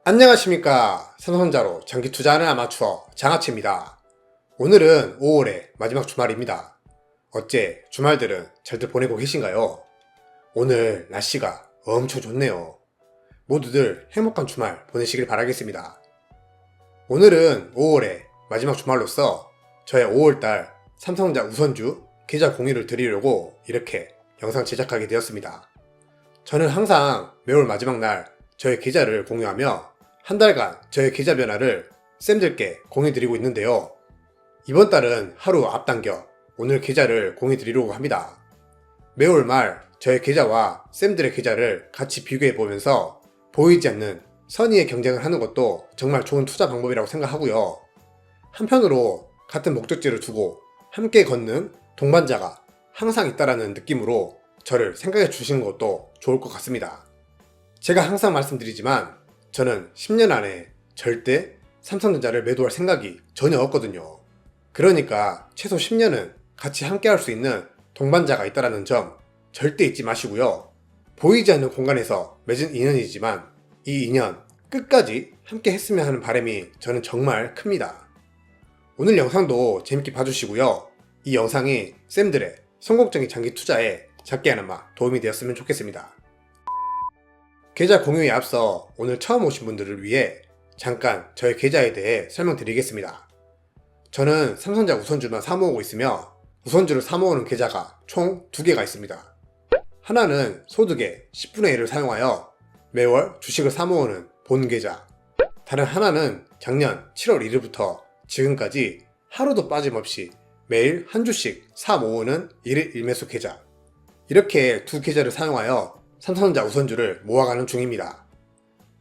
안녕하십니까. 삼성전자로 장기 투자하는 아마추어 장하치입니다. 오늘은 5월의 마지막 주말입니다. 어째 주말들은 잘들 보내고 계신가요? 오늘 날씨가 엄청 좋네요. 모두들 행복한 주말 보내시길 바라겠습니다. 오늘은 5월의 마지막 주말로서 저의 5월달 삼성전자 우선주 계좌 공유를 드리려고 이렇게 영상 제작하게 되었습니다. 저는 항상 매월 마지막 날 저의 계좌를 공유하며 한 달간 저의 계좌 변화를 쌤들께 공유드리고 있는데요. 이번 달은 하루 앞당겨 오늘 계좌를 공유드리려고 합니다. 매월 말 저의 계좌와 쌤들의 계좌를 같이 비교해보면서 보이지 않는 선의의 경쟁을 하는 것도 정말 좋은 투자 방법이라고 생각하고요. 한편으로 같은 목적지를 두고 함께 걷는 동반자가 항상 있다라는 느낌으로 저를 생각해 주시는 것도 좋을 것 같습니다. 제가 항상 말씀드리지만 저는 10년 안에 절대 삼성전자를 매도할 생각이 전혀 없거든요. 그러니까 최소 10년은 같이 함께 할 수 있는 동반자가 있다는 점 절대 잊지 마시고요. 보이지 않는 공간에서 맺은 인연이지만 이 인연 끝까지 함께 했으면 하는 바람이 저는 정말 큽니다. 오늘 영상도 재밌게 봐주시고요. 이 영상이 쌤들의 성공적인 장기 투자에 작게나마 도움이 되었으면 좋겠습니다. 계좌 공유에 앞서 오늘 처음 오신 분들을 위해 잠깐 저의 계좌에 대해 설명드리겠습니다. 저는 삼성전자 우선주만 사모으고 있으며 우선주를 사모으는 계좌가 총 2개가 있습니다. 하나는 소득의 10분의 1을 사용하여 매월 주식을 사모으는 본 계좌, 다른 하나는 작년 7월 1일부터 지금까지 하루도 빠짐없이 매일 한 주씩 사 모으는 1일 1매수 계좌, 이렇게 두 계좌를 사용하여 삼성전자 우선주를 모아가는 중입니다.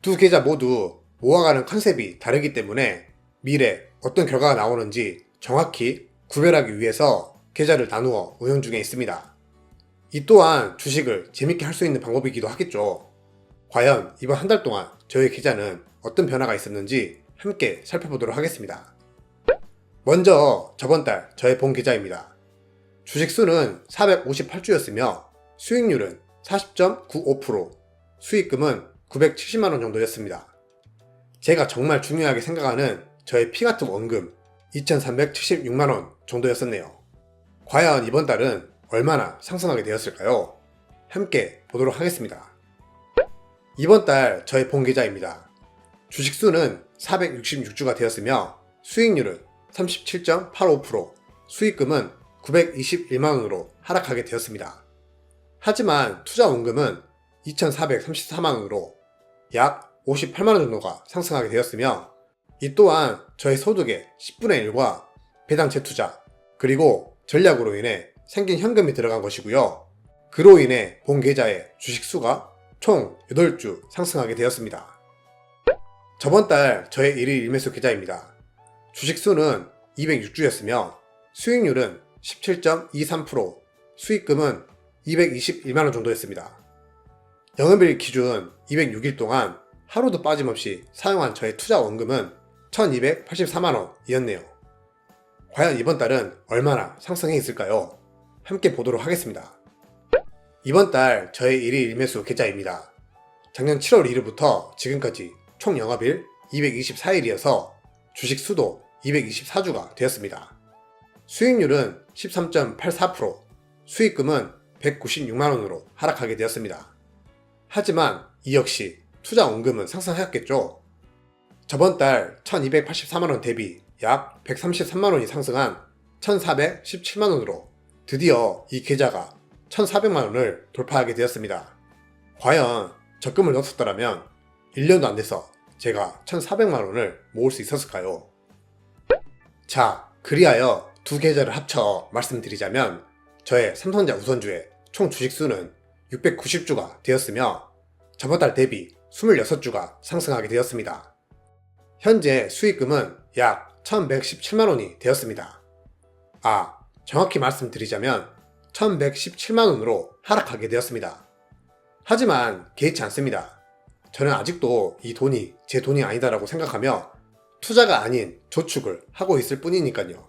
두 계좌 모두 모아가는 컨셉이 다르기 때문에 미래 어떤 결과가 나오는지 정확히 구별하기 위해서 계좌를 나누어 운영 중에 있습니다. 이 또한 주식을 재밌게 할 수 있는 방법이기도 하겠죠. 과연 이번 한 달 동안 저의 계좌는 어떤 변화가 있었는지 함께 살펴보도록 하겠습니다. 먼저 저번 달 저의 본 계좌입니다. 주식 수는 458주였으며 수익률은 40.95%, 수익금은 970만원 정도였습니다. 제가 정말 중요하게 생각하는 저의 피 같은 원금 2376만원 정도였었네요. 과연 이번 달은 얼마나 상승하게 되었을까요? 함께 보도록 하겠습니다. 이번 달 저의 본 계좌입니다. 주식 수는 466주가 되었으며 수익률은 37.85%, 수익금은 921만원으로 하락하게 되었습니다. 하지만 투자 원금은 2,434만원으로 약 58만원 정도가 상승하게 되었으며 이 또한 저의 소득의 10분의 1과 배당 재투자 그리고 전략으로 인해 생긴 현금이 들어간 것이고요. 그로 인해 본 계좌의 주식 수가 총 8주 상승하게 되었습니다. 저번 달 저의 1일 1매수 계좌입니다. 주식 수는 206주였으며 수익률은 17.23%, 수익금은 221만원 정도였습니다. 영업일 기준 206일 동안 하루도 빠짐없이 사용한 저의 투자 원금은 1284만원이었네요. 과연 이번 달은 얼마나 상승해 있을까요? 함께 보도록 하겠습니다. 이번 달 저의 1일 1매수 계좌입니다. 작년 7월 1일부터 지금까지 총 영업일 224일이어서 주식 수도 224주가 되었습니다. 수익률은 13.84%, 수익금은 196만원으로 하락하게 되었습니다. 하지만 이 역시 투자 원금은 상승하였겠죠. 저번 달 1284만원 대비 약 133만원이 상승한 1417만원으로 드디어 이 계좌가 1400만원을 돌파하게 되었습니다. 과연 적금을 넣었더라면 1년도 안 돼서 제가 1400만원을 모을 수 있었을까요? 자, 그리하여 두 계좌를 합쳐 말씀드리자면 저의 삼성전자 우선주의 총 주식수는 690주가 되었으며 저번 달 대비 26주가 상승하게 되었습니다. 현재 수익금은 약 1117만원이 되었습니다. 정확히 말씀드리자면 1117만원으로 하락하게 되었습니다. 하지만 개의치 않습니다. 저는 아직도 이 돈이 제 돈이 아니다라고 생각하며 투자가 아닌 저축을 하고 있을 뿐이니까요.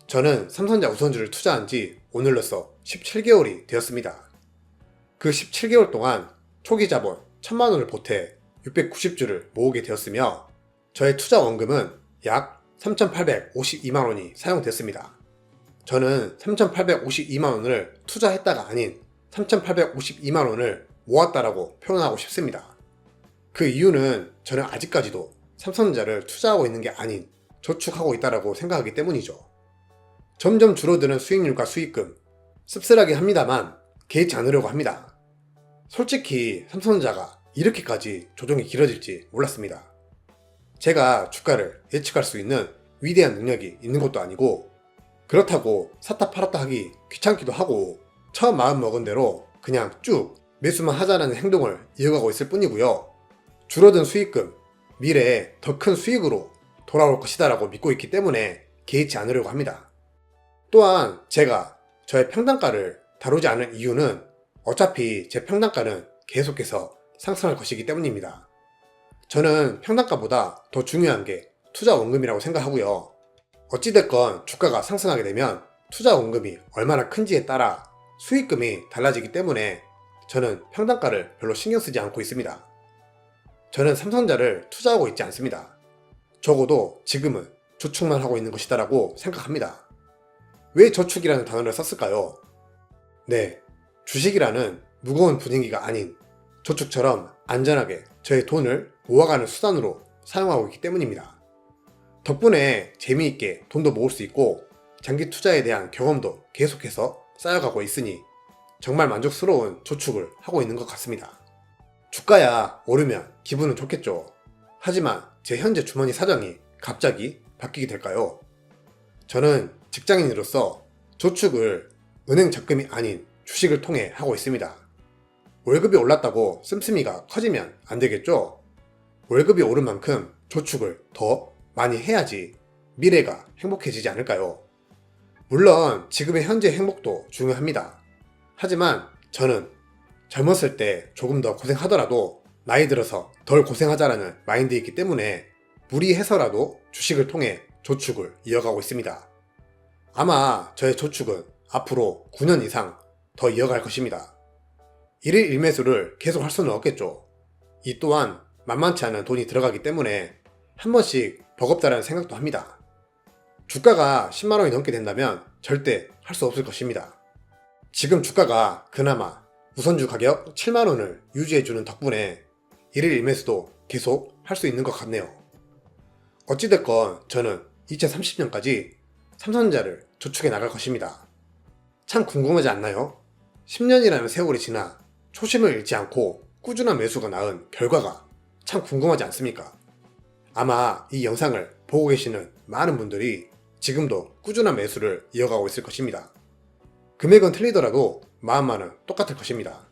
저는 삼성전자 우선주를 투자한 지 오늘로써 17개월이 되었습니다. 그 17개월 동안 초기 자본 1000만원을 보태 690주를 모으게 되었으며 저의 투자 원금은 약 3,852만원이 사용됐습니다. 저는 3,852만원을 투자했다가 아닌 3,852만원을 모았다라고 표현하고 싶습니다. 그 이유는 저는 아직까지도 삼성전자를 투자하고 있는 게 아닌 저축하고 있다라고 생각하기 때문이죠. 점점 줄어드는 수익률과 수익금, 씁쓸하긴 합니다만 개의치 않으려고 합니다. 솔직히 삼성전자가 이렇게까지 조정이 길어질지 몰랐습니다. 제가 주가를 예측할 수 있는 위대한 능력이 있는 것도 아니고 그렇다고 샀다 팔았다 하기 귀찮기도 하고 처음 마음 먹은 대로 그냥 쭉 매수만 하자는 행동을 이어가고 있을 뿐이고요. 줄어든 수익금, 미래에 더 큰 수익으로 돌아올 것이다 라고 믿고 있기 때문에 개의치 않으려고 합니다. 또한 제가 저의 평단가를 다루지 않은 이유는 어차피 제 평단가는 계속해서 상승할 것이기 때문입니다. 저는 평단가보다 더 중요한 게 투자 원금이라고 생각하고요. 어찌됐건 주가가 상승하게 되면 투자 원금이 얼마나 큰지에 따라 수익금이 달라지기 때문에 저는 평단가를 별로 신경 쓰지 않고 있습니다. 저는 삼성전자를 투자하고 있지 않습니다. 적어도 지금은 저축만 하고 있는 것이다라고 생각합니다. 왜 저축이라는 단어를 썼을까요? 네, 주식이라는 무거운 분위기가 아닌 저축처럼 안전하게 저의 돈을 모아가는 수단으로 사용하고 있기 때문입니다. 덕분에 재미있게 돈도 모을 수 있고 장기 투자에 대한 경험도 계속해서 쌓여가고 있으니 정말 만족스러운 저축을 하고 있는 것 같습니다. 주가야 오르면 기분은 좋겠죠. 하지만 제 현재 주머니 사정이 갑자기 바뀌게 될까요? 저는 직장인으로서 저축을 은행 적금이 아닌 주식을 통해 하고 있습니다. 월급이 올랐다고 씀씀이가 커지면 안 되겠죠? 월급이 오른 만큼 저축을 더 많이 해야지 미래가 행복해지지 않을까요? 물론 지금의 현재 행복도 중요합니다. 하지만 저는 젊었을 때 조금 더 고생하더라도 나이 들어서 덜 고생하자라는 마인드이기 때문에 무리해서라도 주식을 통해 저축을 이어가고 있습니다. 아마 저의 저축은 앞으로 9년 이상 더 이어갈 것입니다. 일일 일매수를 계속 할 수는 없겠죠. 이 또한 만만치 않은 돈이 들어가기 때문에 한 번씩 버겁다라는 생각도 합니다. 주가가 10만원이 넘게 된다면 절대 할 수 없을 것입니다. 지금 주가가 그나마 우선주 가격 7만원을 유지해주는 덕분에 일일 일매수도 계속 할 수 있는 것 같네요. 어찌됐건 저는 2030년까지 삼성전자를 저축해 나갈 것입니다. 참 궁금하지 않나요? 10년이라는 세월이 지나 초심을 잃지 않고 꾸준한 매수가 낳은 결과가 참 궁금하지 않습니까? 아마 이 영상을 보고 계시는 많은 분들이 지금도 꾸준한 매수를 이어가고 있을 것입니다. 금액은 틀리더라도 마음만은 똑같을 것입니다.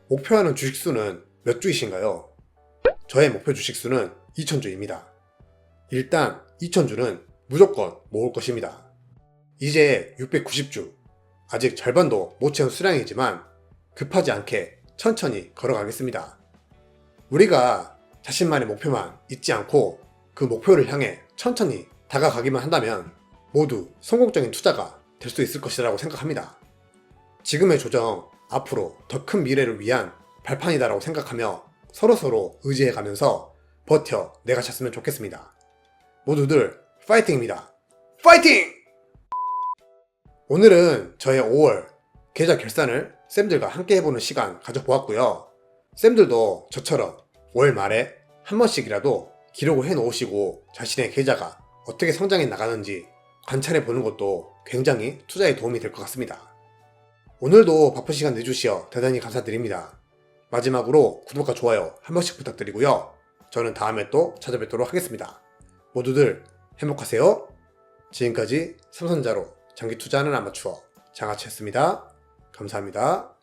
목표하는 주식수는 몇 주이신가요? 저의 목표 주식수는 2000주입니다. 일단 2000주는 무조건 모을 것입니다. 이제 690주, 아직 절반도 못 채운 수량이지만 급하지 않게 천천히 걸어가겠습니다. 우리가 자신만의 목표만 잊지 않고 그 목표를 향해 천천히 다가가기만 한다면 모두 성공적인 투자가 될 수 있을 것이라고 생각합니다. 지금의 조정, 앞으로 더 큰 미래를 위한 발판이다라고 생각하며 서로서로 의지해가면서 버텨 내가 찼으면 좋겠습니다. 모두들 파이팅입니다. 파이팅! 오늘은 저의 5월 계좌 결산을 쌤들과 함께 해보는 시간 가져보았고요. 쌤들도 저처럼 월 말에 한 번씩이라도 기록을 해놓으시고 자신의 계좌가 어떻게 성장해 나가는지 관찰해 보는 것도 굉장히 투자에 도움이 될 것 같습니다. 오늘도 바쁜 시간 내주시어 대단히 감사드립니다. 마지막으로 구독과 좋아요 한 번씩 부탁드리고요. 저는 다음에 또 찾아뵙도록 하겠습니다. 모두들 행복하세요. 지금까지 삼성전자로 장기 투자하는 아마추어 장아치였습니다. 감사합니다.